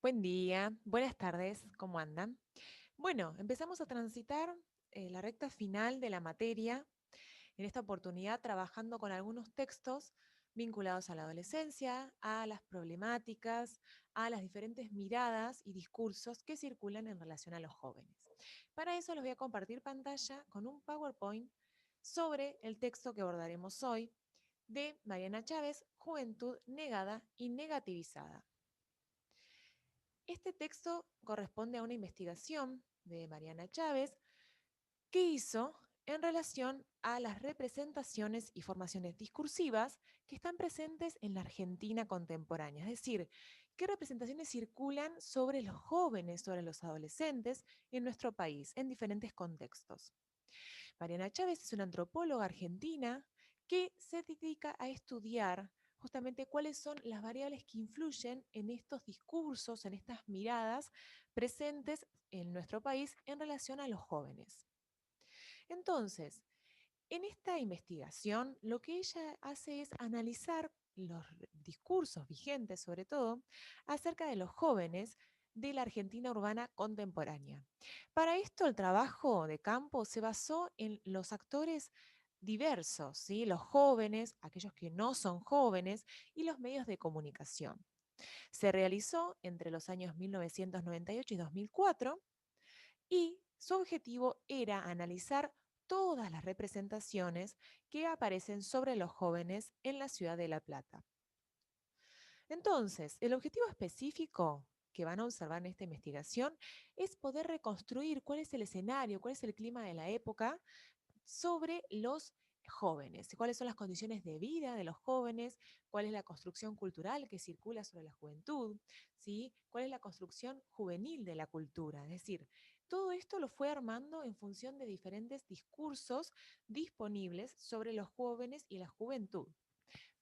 Buen día, buenas tardes, ¿cómo andan? Bueno, empezamos a transitar la recta final de la materia, en esta oportunidad trabajando con algunos textos vinculados a la adolescencia, a las problemáticas, a las diferentes miradas y discursos que circulan en relación a los jóvenes. Para eso les voy a compartir pantalla con un PowerPoint sobre el texto que abordaremos hoy de Mariana Chávez, Juventud negada y negativizada. Este texto corresponde a una investigación de Mariana Chávez que hizo en relación a las representaciones y formaciones discursivas que están presentes en la Argentina contemporánea. Es decir, qué representaciones circulan sobre los jóvenes, sobre los adolescentes en nuestro país, en diferentes contextos. Mariana Chávez es una antropóloga argentina que se dedica a estudiar justamente cuáles son las variables que influyen en estos discursos, en estas miradas presentes en nuestro país en relación a los jóvenes. Entonces, en esta investigación, lo que ella hace es analizar los discursos vigentes, sobre todo, acerca de los jóvenes de la Argentina urbana contemporánea. Para esto, el trabajo de campo se basó en los actores diversos, ¿sí? Los jóvenes, aquellos que no son jóvenes, y los medios de comunicación. Se realizó entre los años 1998 y 2004 y su objetivo era analizar todas las representaciones que aparecen sobre los jóvenes en la ciudad de La Plata. Entonces, el objetivo específico que van a observar en esta investigación es poder reconstruir cuál es el escenario, cuál es el clima de la época sobre los jóvenes, cuáles son las condiciones de vida de los jóvenes, cuál es la construcción cultural que circula sobre la juventud, ¿sí? Cuál es la construcción juvenil de la cultura. Es decir, todo esto lo fue armando en función de diferentes discursos disponibles sobre los jóvenes y la juventud.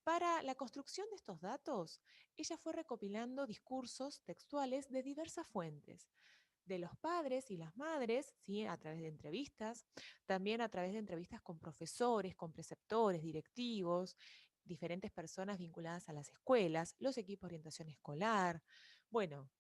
Para la construcción de estos datos, ella fue recopilando discursos textuales de diversas fuentes, de los padres y las madres, ¿sí? A través de entrevistas, también a través de entrevistas con profesores, con preceptores, directivos, diferentes personas vinculadas a las escuelas, los equipos de orientación escolar. Bueno,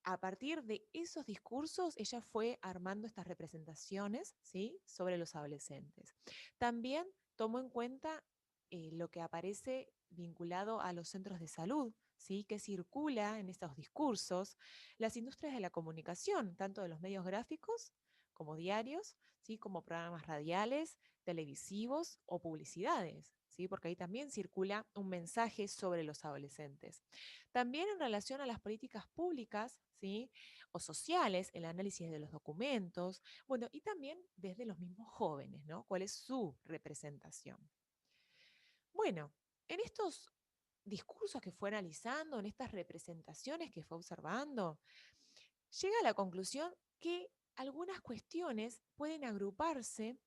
a partir de esos discursos, ella fue armando estas representaciones, ¿sí? Sobre los adolescentes. También tomó en cuenta lo que aparece vinculado a los centros de salud, ¿sí? Que circula en estos discursos, las industrias de la comunicación, tanto de los medios gráficos como diarios, ¿sí? Como programas radiales, televisivos o publicidades, ¿sí? Porque ahí también circula un mensaje sobre los adolescentes. También en relación a las políticas públicas, ¿sí? O sociales, el análisis de los documentos, bueno, y también desde los mismos jóvenes, ¿no? ¿Cuál es su representación? Bueno, en estos discursos que fue analizando, en estas representaciones que fue observando, llega a la conclusión que algunas cuestiones pueden agruparse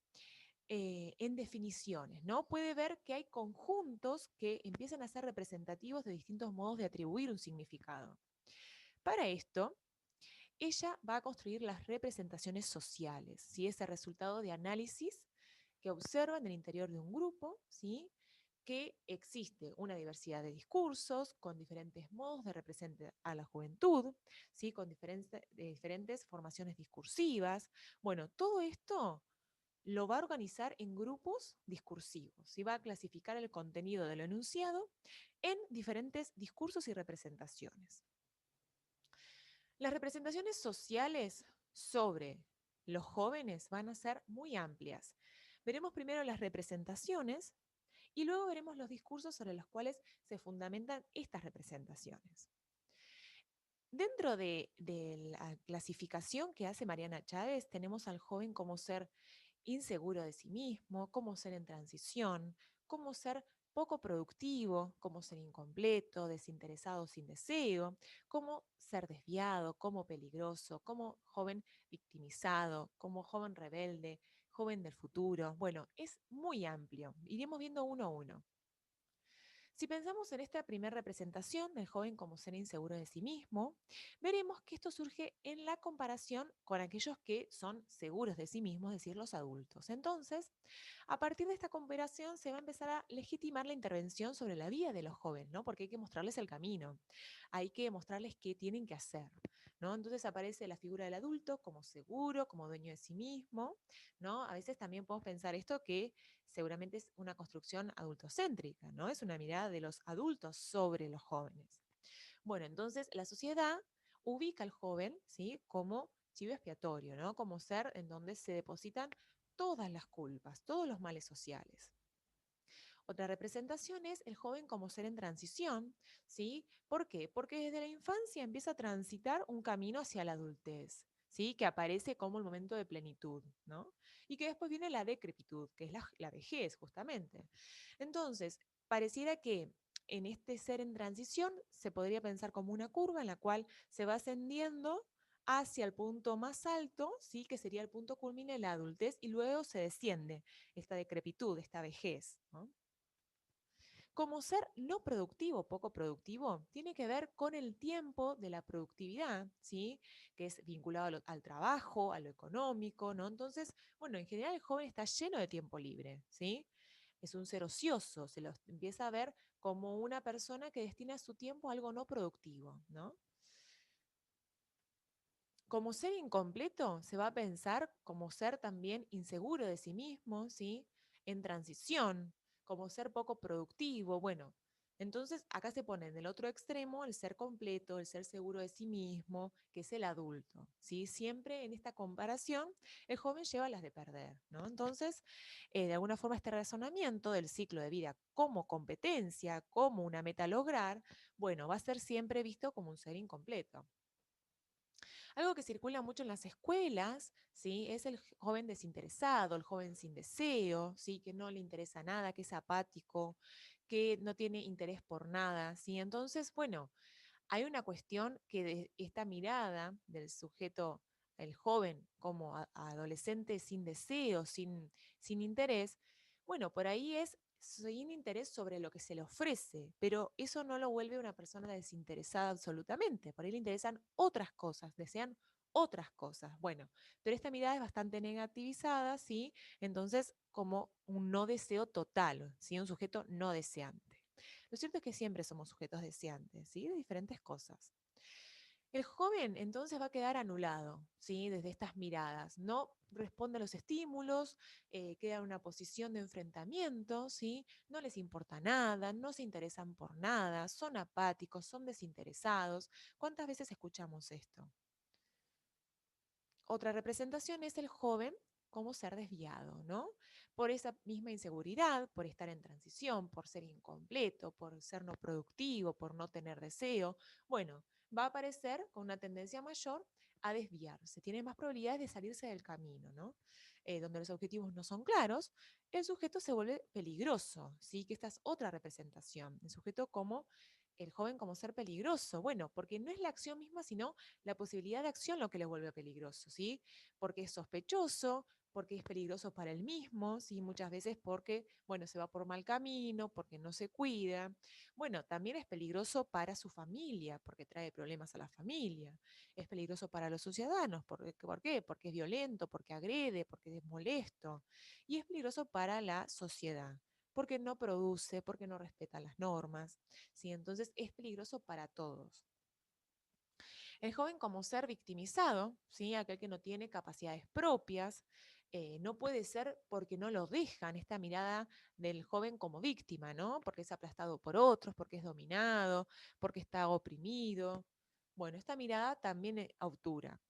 en definiciones, ¿no? Puede ver que hay conjuntos que empiezan a ser representativos de distintos modos de atribuir un significado. Para esto, ella va a construir las representaciones sociales, ¿sí? Ese resultado de análisis que observa en el interior de un grupo, ¿sí? Que existe una diversidad de discursos con diferentes modos de representar a la juventud, ¿sí? Con diferentes formaciones discursivas. Bueno, todo esto lo va a organizar en grupos discursivos y va a clasificar el contenido de lo enunciado en diferentes discursos y representaciones. Las representaciones sociales sobre los jóvenes van a ser muy amplias. Veremos primero las representaciones y luego veremos los discursos sobre los cuales se fundamentan estas representaciones. Dentro de la clasificación que hace Mariana Chávez, tenemos al joven como ser inseguro de sí mismo, como ser en transición, como ser poco productivo, como ser incompleto, desinteresado sin deseo, como ser desviado, como peligroso, como joven victimizado, como joven rebelde, joven del futuro. Bueno, es muy amplio. Iremos viendo uno a uno. Si pensamos en esta primera representación del joven como ser inseguro de sí mismo, veremos que esto surge en la comparación con aquellos que son seguros de sí mismos, es decir, los adultos. Entonces, a partir de esta comparación se va a empezar a legitimar la intervención sobre la vida de los jóvenes, ¿no? Porque hay que mostrarles el camino, hay que mostrarles qué tienen que hacer, ¿no? Entonces aparece la figura del adulto como seguro, como dueño de sí mismo, ¿no? A veces también podemos pensar esto que seguramente es una construcción adultocéntrica, ¿no? Es una mirada de los adultos sobre los jóvenes. Bueno, entonces la sociedad ubica al joven, ¿sí? Como chivo expiatorio, ¿no? Como ser en donde se depositan todas las culpas, todos los males sociales. Otra representación es el joven como ser en transición, ¿sí? ¿Por qué? Porque desde la infancia empieza a transitar un camino hacia la adultez, ¿sí? Que aparece como el momento de plenitud, ¿no? Y que después viene la decrepitud, que es la vejez, justamente. Entonces, pareciera que en este ser en transición se podría pensar como una curva en la cual se va ascendiendo hacia el punto más alto, ¿sí? Que sería el punto culmine de la adultez, y luego se desciende esta decrepitud, esta vejez, ¿no? Como ser no productivo, poco productivo, tiene que ver con el tiempo de la productividad, ¿sí? Que es vinculado al trabajo, a lo económico, ¿no? Entonces, bueno, en general el joven está lleno de tiempo libre, ¿sí? Es un ser ocioso, se lo empieza a ver como una persona que destina su tiempo a algo no productivo, ¿no? Como ser incompleto, se va a pensar como ser también inseguro de sí mismo, ¿sí? En transición, como ser poco productivo. Bueno, entonces acá se pone en el otro extremo el ser completo, el ser seguro de sí mismo, que es el adulto, ¿sí? Siempre en esta comparación, el joven lleva las de perder, ¿no? Entonces, de alguna forma este razonamiento del ciclo de vida como competencia, como una meta a lograr, bueno, va a ser siempre visto como un ser incompleto. Algo que circula mucho en las escuelas, ¿sí? Es el joven desinteresado, el joven sin deseo, ¿sí? Que no le interesa nada, que es apático, que no tiene interés por nada, ¿sí? Entonces, bueno, hay una cuestión que de esta mirada del sujeto, el joven como adolescente sin deseo, sin interés, bueno, por ahí es sin interés sobre lo que se le ofrece, pero eso no lo vuelve una persona desinteresada absolutamente. Por ahí le interesan otras cosas, desean otras cosas. Bueno, pero esta mirada es bastante negativizada, ¿sí? Entonces, como un no deseo total, ¿sí? Un sujeto no deseante. Lo cierto es que siempre somos sujetos deseantes, ¿sí? De diferentes cosas. El joven entonces va a quedar anulado, ¿sí? Desde estas miradas. No responde a los estímulos, queda en una posición de enfrentamiento, ¿sí? No les importa nada, no se interesan por nada, son apáticos, son desinteresados. ¿Cuántas veces escuchamos esto? Otra representación es el joven como ser desviado, ¿no? Por esa misma inseguridad, por estar en transición, por ser incompleto, por ser no productivo, por no tener deseo. Bueno, va a aparecer con una tendencia mayor a desviarse. Tiene más probabilidades de salirse del camino, ¿no? Donde los objetivos no son claros, el sujeto se vuelve peligroso, ¿sí? Que esta es otra representación. El sujeto como el joven como ser peligroso. Bueno, porque no es la acción misma, sino la posibilidad de acción lo que le vuelve peligroso, ¿sí? Porque es sospechoso, porque es peligroso para él mismo, ¿sí? Muchas veces porque, bueno, se va por mal camino, porque no se cuida. Bueno, también es peligroso para su familia, porque trae problemas a la familia. Es peligroso para los ciudadanos, ¿por qué? Porque es violento, porque agrede, porque es molesto. Y es peligroso para la sociedad porque no produce, porque no respeta las normas, ¿sí? Entonces es peligroso para todos. El joven como ser victimizado, ¿sí? Aquel que no tiene capacidades propias, no puede ser porque no lo dejan, esta mirada del joven como víctima, ¿no? Porque es aplastado por otros, porque es dominado, porque está oprimido. Bueno, esta mirada también obtura.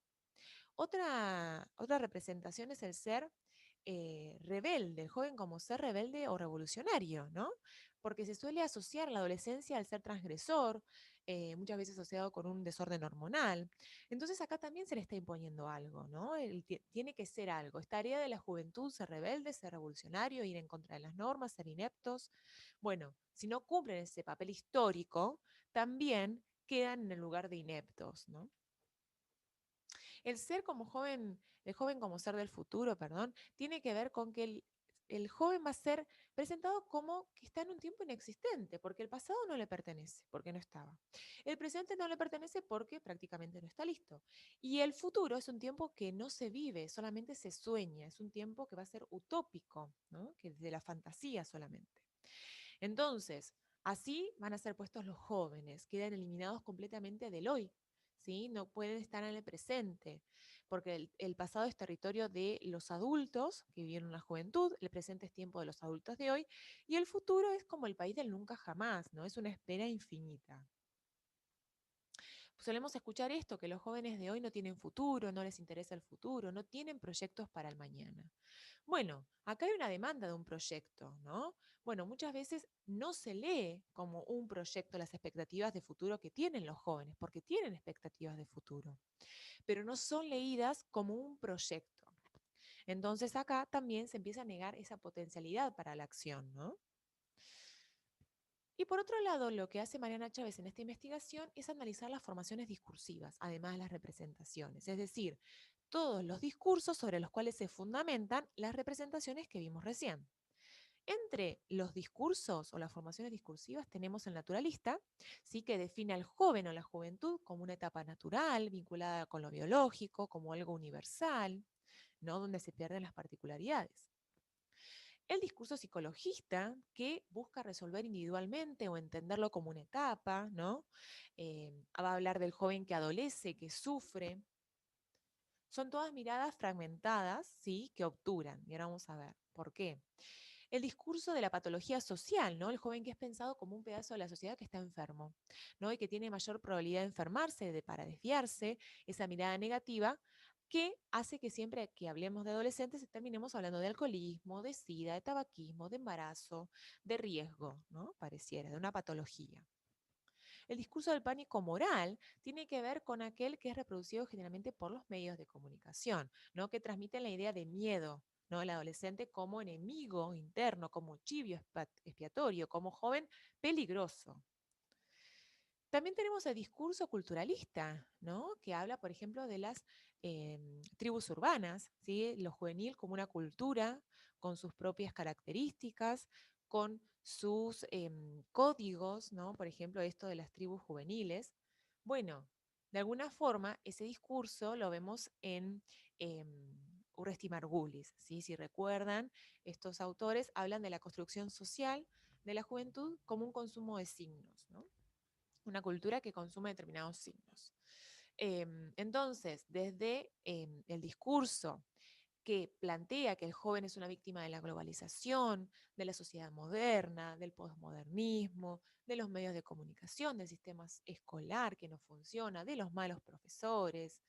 Otra representación es el ser rebelde, el joven como ser rebelde o revolucionario, ¿no? Porque se suele asociar la adolescencia al ser transgresor, muchas veces asociado con un desorden hormonal. Entonces acá también se le está imponiendo algo, ¿no? Tiene que ser algo. Es tarea de la juventud ser rebelde, ser revolucionario, ir en contra de las normas, ser ineptos. Bueno, si no cumplen ese papel histórico, también quedan en el lugar de ineptos, ¿no? El ser como joven, el joven como ser del futuro, perdón, tiene que ver con que el joven va a ser presentado como que está en un tiempo inexistente, porque el pasado no le pertenece, porque no estaba. El presente no le pertenece porque prácticamente no está listo. Y el futuro es un tiempo que no se vive, solamente se sueña, es un tiempo que va a ser utópico, ¿no? Que es de la fantasía solamente. Entonces, así van a ser puestos los jóvenes, quedan eliminados completamente del hoy, ¿sí? No pueden estar en el presente, porque el pasado es territorio de los adultos que vivieron la juventud, el presente es tiempo de los adultos de hoy, y el futuro es como el país del nunca jamás, ¿no? Es una espera infinita. Solemos escuchar esto, que los jóvenes de hoy no tienen futuro, no les interesa el futuro, no tienen proyectos para el mañana. Bueno, acá hay una demanda de un proyecto, ¿no? Bueno, muchas veces no se lee como un proyecto las expectativas de futuro que tienen los jóvenes, porque tienen expectativas de futuro, pero no son leídas como un proyecto. Entonces acá también se empieza a negar esa potencialidad para la acción, ¿no? Y por otro lado, lo que hace Mariana Chávez en esta investigación es analizar las formaciones discursivas, además de las representaciones, es decir, todos los discursos sobre los cuales se fundamentan las representaciones que vimos recién. Entre los discursos o las formaciones discursivas tenemos el naturalista, ¿sí? Que define al joven o la juventud como una etapa natural, vinculada con lo biológico, como algo universal, ¿no? Donde se pierden las particularidades. El discurso psicologista, que busca resolver individualmente o entenderlo como una etapa, ¿no? Va a hablar del joven que adolece, que sufre. Son todas miradas fragmentadas, ¿sí? Que obturan. Y ahora vamos a ver por qué. El discurso de la patología social, ¿no? El joven que es pensado como un pedazo de la sociedad que está enfermo, ¿no? Y que tiene mayor probabilidad de enfermarse, para desviarse, esa mirada negativa que hace que siempre que hablemos de adolescentes terminemos hablando de alcoholismo, de sida, de tabaquismo, de embarazo, de riesgo, ¿no? Pareciera, de una patología. El discurso del pánico moral tiene que ver con aquel que es reproducido generalmente por los medios de comunicación, ¿no? Que transmiten la idea de miedo, ¿no? El adolescente como enemigo interno, como chivio expiatorio, como joven peligroso. También tenemos el discurso culturalista, ¿no? Que habla, por ejemplo, de las tribus urbanas, ¿sí? Lo juvenil como una cultura con sus propias características, con sus códigos, ¿no? Por ejemplo, esto de las tribus juveniles. Bueno, de alguna forma, ese discurso lo vemos en Urresti Margulis, ¿sí? Si recuerdan, estos autores hablan de la construcción social de la juventud como un consumo de signos, ¿no? Una cultura que consume determinados signos. Entonces, desde el discurso que plantea que el joven es una víctima de la globalización, de la sociedad moderna, del posmodernismo, de los medios de comunicación, del sistema escolar que no funciona, de los malos profesores.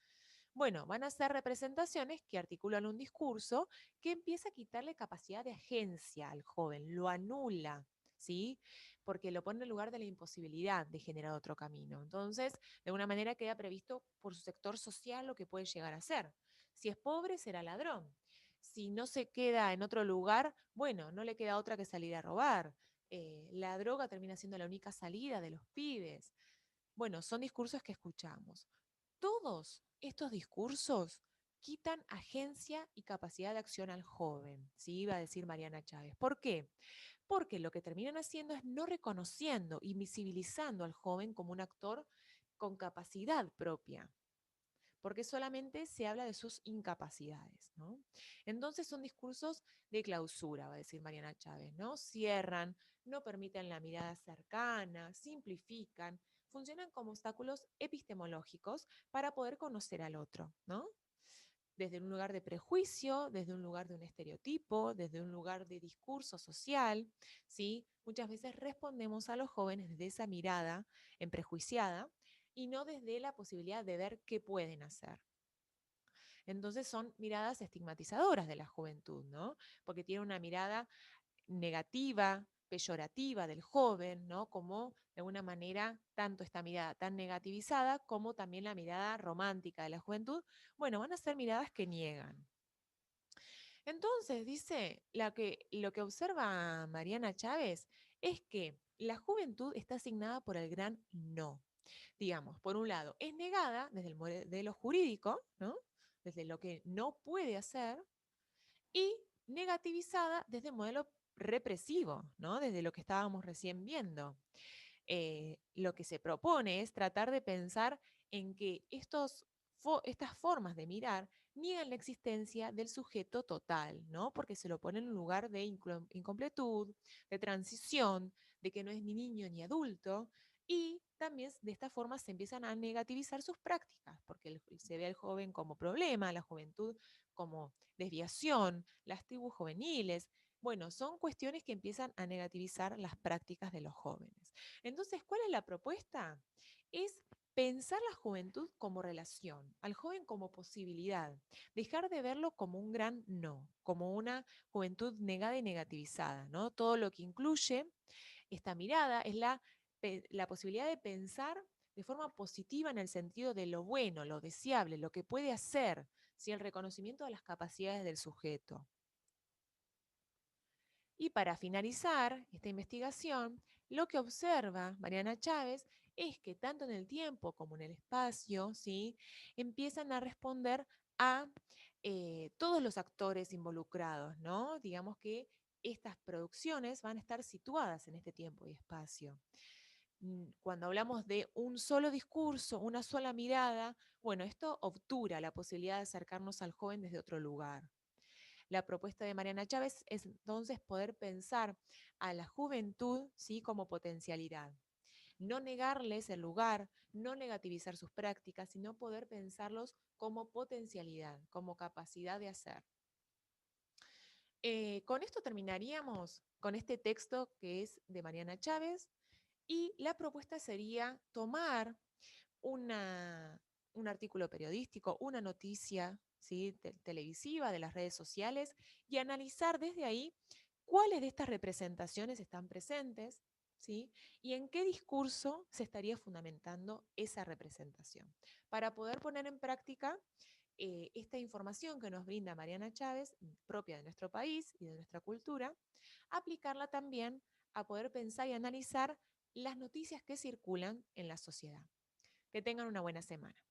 Bueno, van a ser representaciones que articulan un discurso que empieza a quitarle capacidad de agencia al joven, lo anula, ¿sí? Porque lo pone en lugar de la imposibilidad de generar otro camino. Entonces, de alguna manera queda previsto por su sector social lo que puede llegar a ser. Si es pobre, será ladrón. Si no se queda en otro lugar, bueno, no le queda otra que salir a robar. La droga termina siendo la única salida de los pibes. Bueno, son discursos que escuchamos. Todos estos discursos quitan agencia y capacidad de acción al joven, ¿sí? Iba a decir Mariana Chávez. ¿Por qué? Porque lo que terminan haciendo es no reconociendo y visibilizando al joven como un actor con capacidad propia, porque solamente se habla de sus incapacidades, ¿no? Entonces son discursos de clausura, va a decir Mariana Chávez, ¿no? Cierran, no permiten la mirada cercana, simplifican, funcionan como obstáculos epistemológicos para poder conocer al otro, ¿no? Desde un lugar de prejuicio, desde un lugar de un estereotipo, desde un lugar de discurso social, ¿sí? Muchas veces respondemos a los jóvenes desde esa mirada en prejuiciada y no desde la posibilidad de ver qué pueden hacer. Entonces son miradas estigmatizadoras de la juventud, ¿no? Porque tiene una mirada negativa, peyorativa del joven, ¿no? Como de alguna manera tanto esta mirada tan negativizada como también la mirada romántica de la juventud, bueno, van a ser miradas que niegan. Entonces, dice, lo que observa Mariana Chávez es que la juventud está asignada por el gran no. Digamos, por un lado, es negada desde el modelo jurídico, ¿no? Desde lo que no puede hacer, y negativizada desde el modelo represivo, ¿no? Desde lo que estábamos recién viendo. Lo que se propone es tratar de pensar en que estas formas de mirar niegan la existencia del sujeto total, ¿no? Porque se lo pone en un lugar de incompletud, de transición, de que no es ni niño ni adulto, y también de esta forma se empiezan a negativizar sus prácticas, porque se ve al joven como problema, la juventud como desviación, las tribus juveniles. Bueno, son cuestiones que empiezan a negativizar las prácticas de los jóvenes. Entonces, ¿cuál es la propuesta? Es pensar la juventud como relación, al joven como posibilidad, dejar de verlo como un gran no, como una juventud negada y negativizada, ¿no? Todo lo que incluye esta mirada es la posibilidad de pensar de forma positiva en el sentido de lo bueno, lo deseable, lo que puede hacer, ¿sí? El reconocimiento de las capacidades del sujeto. Y para finalizar esta investigación, lo que observa Mariana Chávez es que tanto en el tiempo como en el espacio, ¿sí? Empiezan a responder a todos los actores involucrados, ¿no? Digamos que estas producciones van a estar situadas en este tiempo y espacio. Cuando hablamos de un solo discurso, una sola mirada, bueno, esto obtura la posibilidad de acercarnos al joven desde otro lugar. La propuesta de Mariana Chávez es entonces poder pensar a la juventud, ¿sí? Como potencialidad. No negarles el lugar, no negativizar sus prácticas, sino poder pensarlos como potencialidad, como capacidad de hacer. Con esto terminaríamos con este texto que es de Mariana Chávez y la propuesta sería tomar una, un artículo periodístico, una noticia, ¿sí? Televisiva de las redes sociales y analizar desde ahí cuáles de estas representaciones están presentes, ¿sí? Y en qué discurso se estaría fundamentando esa representación, para poder poner en práctica esta información que nos brinda Mariana Chávez, propia de nuestro país y de nuestra cultura, aplicarla también a poder pensar y analizar las noticias que circulan en la sociedad. Que tengan una buena semana.